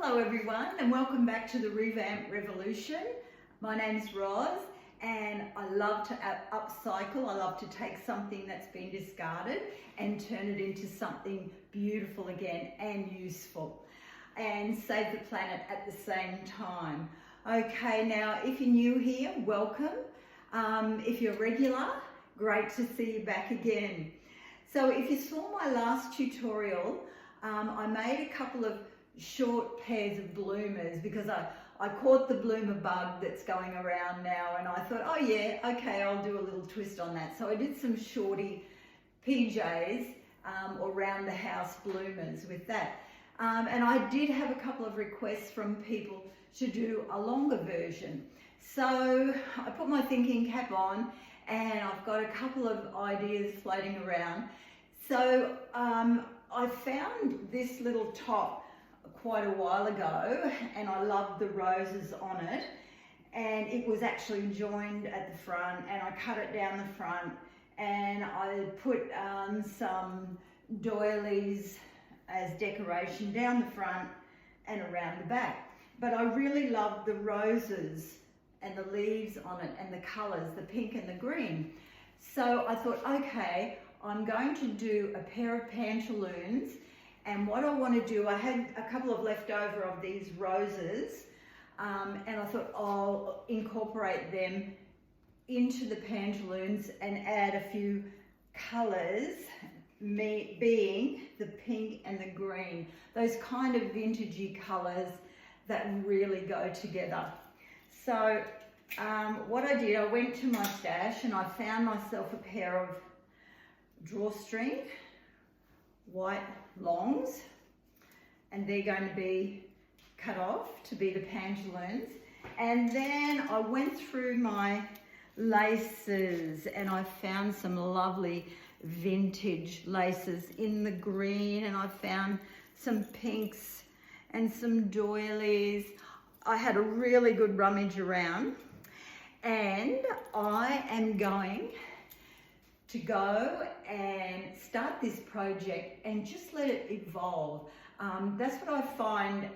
Hello everyone and welcome back to the Revamp Revolution. My name's Roz and I love to upcycle. I love to take something that's been discarded and turn it into something beautiful again and useful and save the planet at the same time. Okay, now if you're new here, welcome. If you're regular, great to see you back again. So if you saw my last tutorial, I made a couple of short pairs of bloomers because I caught the bloomer bug that's going around now, and I thought, oh yeah, okay, I'll do a little twist on that. So I did some shorty PJs or round the house bloomers with that. And I did have a couple of requests from people to do a longer version. So I put my thinking cap on and I've got a couple of ideas floating around. So I found this little top quite a while ago and I loved the roses on it, and it was actually joined at the front, and I cut it down the front and I put some doilies as decoration down the front and around the back. But I really loved the roses and the leaves on it and the colours, the pink and the green. So I thought, okay, I'm going to do a pair of pantaloons. And what I want to do, I had a couple of leftover of these roses, and I thought I'll incorporate them into the pantaloons and add a few colours, being the pink and the green, those kind of vintagey colours that really go together. So what I did, I went to my stash and I found myself a pair of drawstring white longs, and they're going to be cut off to be the pantaloons. And then I went through my laces and I found some lovely vintage laces in the green, and I found some pinks and some doilies. I had a really good rummage around, and I am going to go and start this project and just let it evolve. That's what I find.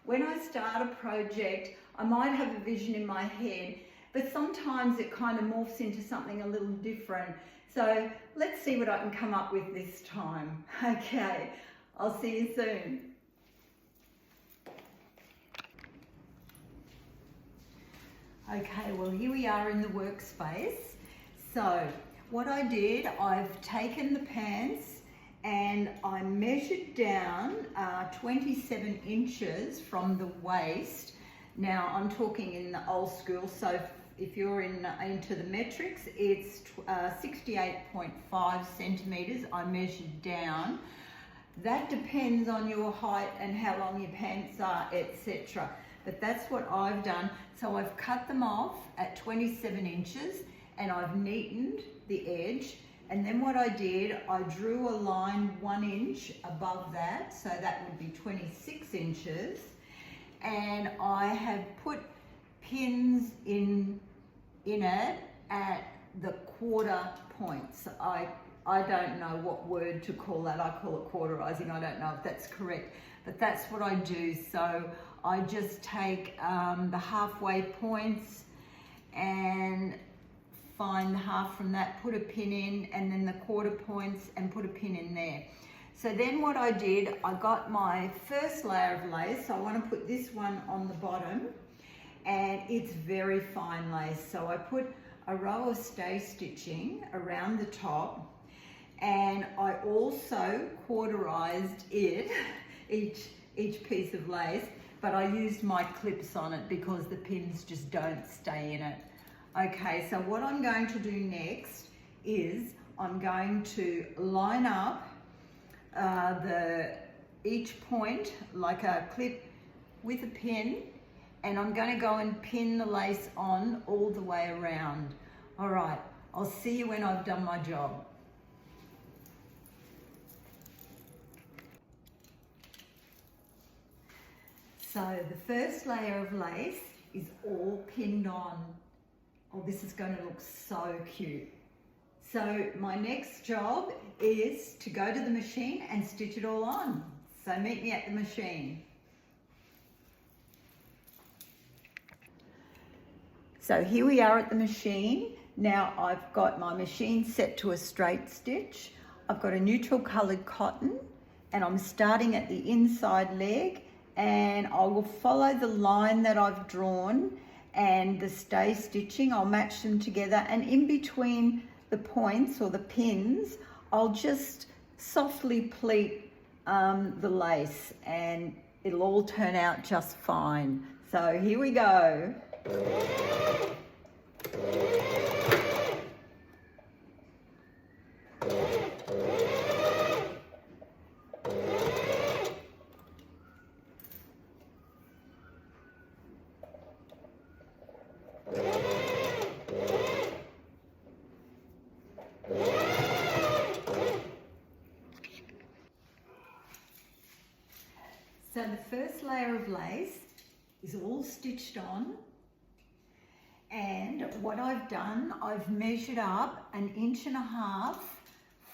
When I start a project, I might have a vision in my head, but sometimes it kind of morphs into something a little different. So let's see what I can come up with this time. Okay, I'll see you soon. Okay, well here we are in the workspace. So what I did, I've taken the pants and I measured down 27 inches from the waist. Now I'm talking in the old school, so if you're into the metrics, it's 68.5 centimeters I measured down. That depends on your height and how long your pants are, etc. But that's what I've done. So I've cut them off at 27 inches and I've neatened the edge, and then what I did, I drew a line 1 inch above that, so that would be 26 inches, and I have put pins in it at the quarter points. I don't know what word to call that. I call it quarterizing. I don't know if that's correct, but that's what I do. So I just take the halfway points and find half from that, put a pin in, and then the quarter points and put a pin in there. So then what I did, I got my first layer of lace. So I want to put this one on the bottom, and it's very fine lace. So I put a row of stay stitching around the top, and I also quarterized it, each piece of lace, but I used my clips on it because the pins just don't stay in it. Okay, so what I'm going to do next is I'm going to line up each point like a clip with a pin, and I'm going to go and pin the lace on all the way around. All right, I'll see you when I've done my job. So the first layer of lace is all pinned on. Oh, this is going to look so cute. So my next job is to go to the machine and stitch it all on. So meet me at the machine. So here we are at the machine. Now I've got my machine set to a straight stitch. I've got a neutral coloured cotton and I'm starting at the inside leg, and I will follow the line that I've drawn and the stay stitching. I'll match them together, and in between the points or the pins, I'll just softly pleat the lace and it'll all turn out just fine. So here we go. So the first layer of lace is all stitched on, and what I've done, I've measured up 1.5 inches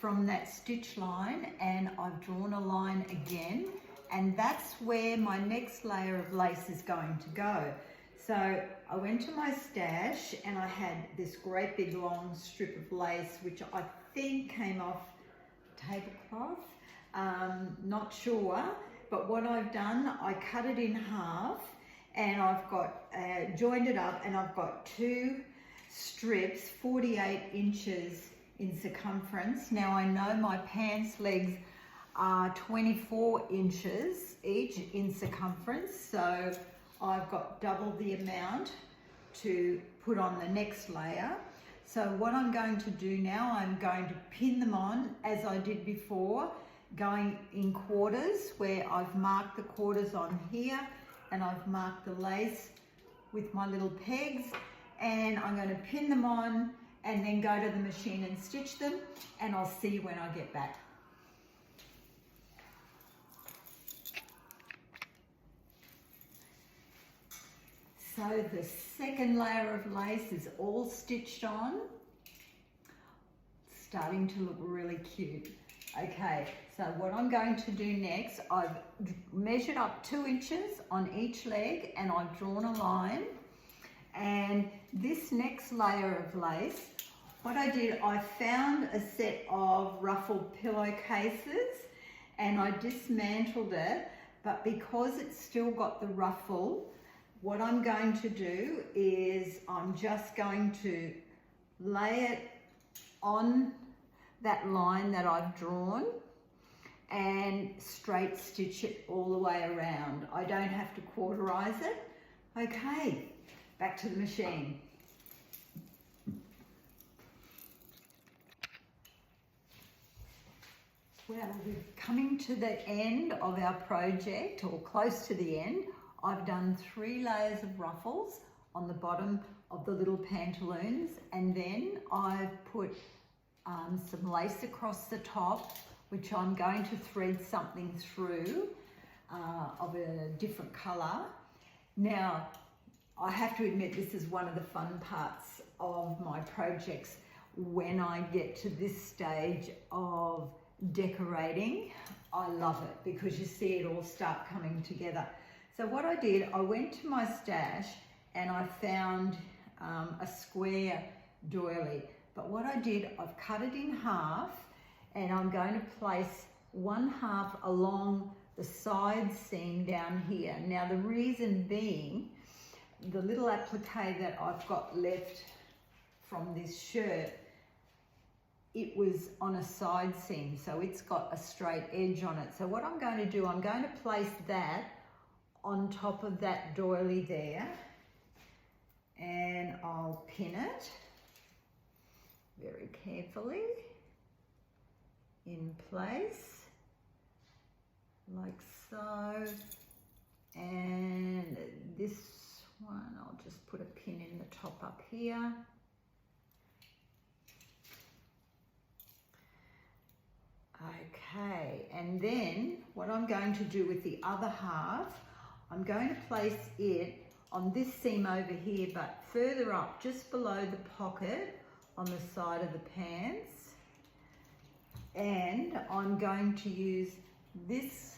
from that stitch line, and I've drawn a line again, and that's where my next layer of lace is going to go. So I went to my stash and I had this great big long strip of lace, which I think came off tablecloth, not sure. But what I've done, I cut it in half, and I've got joined it up, and I've got 2 strips 48 inches in circumference. Now I know my pants legs are 24 inches each in circumference, so I've got double the amount to put on the next layer. So what I'm going to do now, I'm going to pin them on as I did before, going in quarters, where I've marked the quarters on here, and I've marked the lace with my little pegs, and I'm going to pin them on and then go to the machine and stitch them, and I'll see you when I get back. So the second layer of lace is all stitched on, starting to look really cute. Okay, so what I'm going to do next, I've measured up 2 inches on each leg, and I've drawn a line. And this next layer of lace, what I did, I found a set of ruffled pillowcases and I dismantled it, but because it's still got the ruffle, what I'm going to do is I'm just going to lay it on that line that I've drawn and straight stitch it all the way around. I don't have to quarterize it. Okay, back to the machine. Well, we're coming to the end of our project, or close to the end. I've done 3 layers of ruffles on the bottom of the little pantaloons, and then I've put some lace across the top, which I'm going to thread something through of a different colour. Now, I have to admit, this is one of the fun parts of my projects when I get to this stage of decorating. I love it because you see it all start coming together. So what I did, I went to my stash and I found a square doily. But what I did, I've cut it in half, and I'm going to place 1/2 along the side seam down here. Now the reason being, the little applique that I've got left from this shirt, it was on a side seam, so it's got a straight edge on it. So what I'm going to do, I'm going to place that on top of that doily there, and I'll pin it very carefully in place, like so. And this one, I'll just put a pin in the top up here. Okay, and then what I'm going to do with the other half, I'm going to place it on this seam over here, but further up, just below the pocket on the side of the pants. And I'm going to use this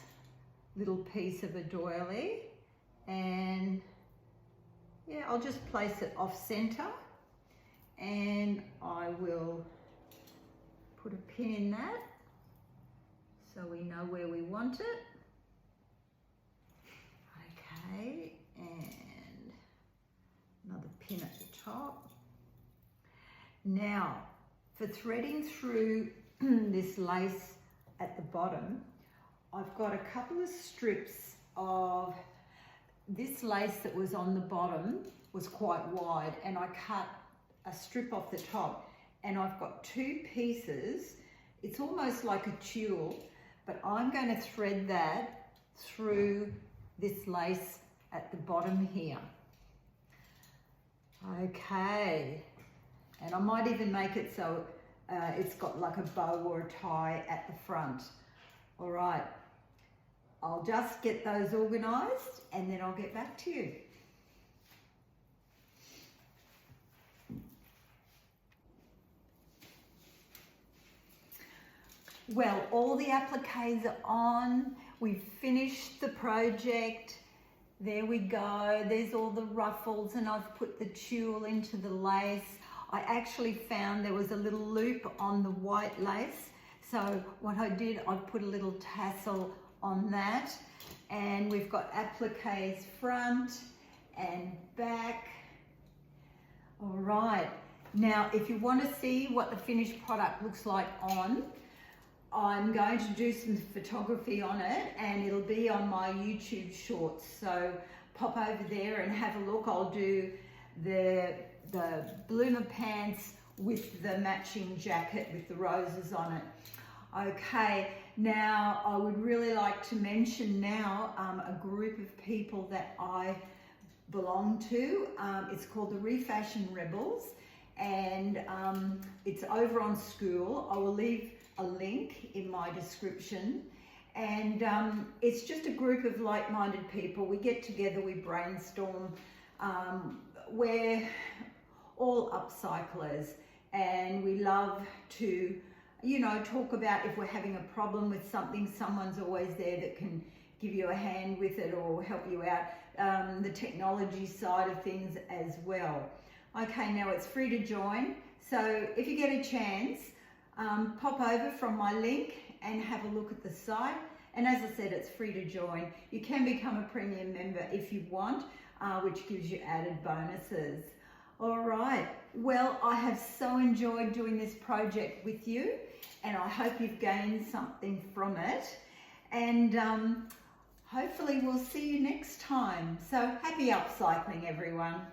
little piece of a doily and yeah, I'll just place it off center, and I will put a pin in that so we know where we want it. Okay, and another pin at the top. Now, for threading through this lace at the bottom, I've got a couple of strips of this lace that was on the bottom was quite wide, and I cut a strip off the top, and I've got two pieces. It's almost like a tulle, but I'm going to thread that through this lace at the bottom here. Okay, and I might even make it so it's got like a bow or a tie at the front. All right, I'll just get those organized and then I'll get back to you. Well, all the appliques are on. We've finished the project. There we go. There's all the ruffles, and I've put the tulle into the lace. I actually found there was a little loop on the white lace. So what I did, I put a little tassel on that, and we've got appliques front and back. All right. Now, if you want to see what the finished product looks like on, I'm going to do some photography on it, and it'll be on my YouTube shorts. So pop over there and have a look. I'll do the bloomer pants with the matching jacket with the roses on it. Okay, now I would really like to mention now a group of people that I belong to. It's called the Refashion Rebels, and it's over on School. I will leave a link in my description, and it's just a group of like-minded people. We get together, we brainstorm. We're all upcyclers, and we love to, you know, talk about if we're having a problem with something. Someone's always there that can give you a hand with it or help you out. The technology side of things as well. Okay, now it's free to join, so if you get a chance, pop over from my link and have a look at the site. And as I said, it's free to join. You can become a premium member if you want, which gives you added bonuses. All right, well, I have so enjoyed doing this project with you, and I hope you've gained something from it. And hopefully we'll see you next time. So happy upcycling, everyone.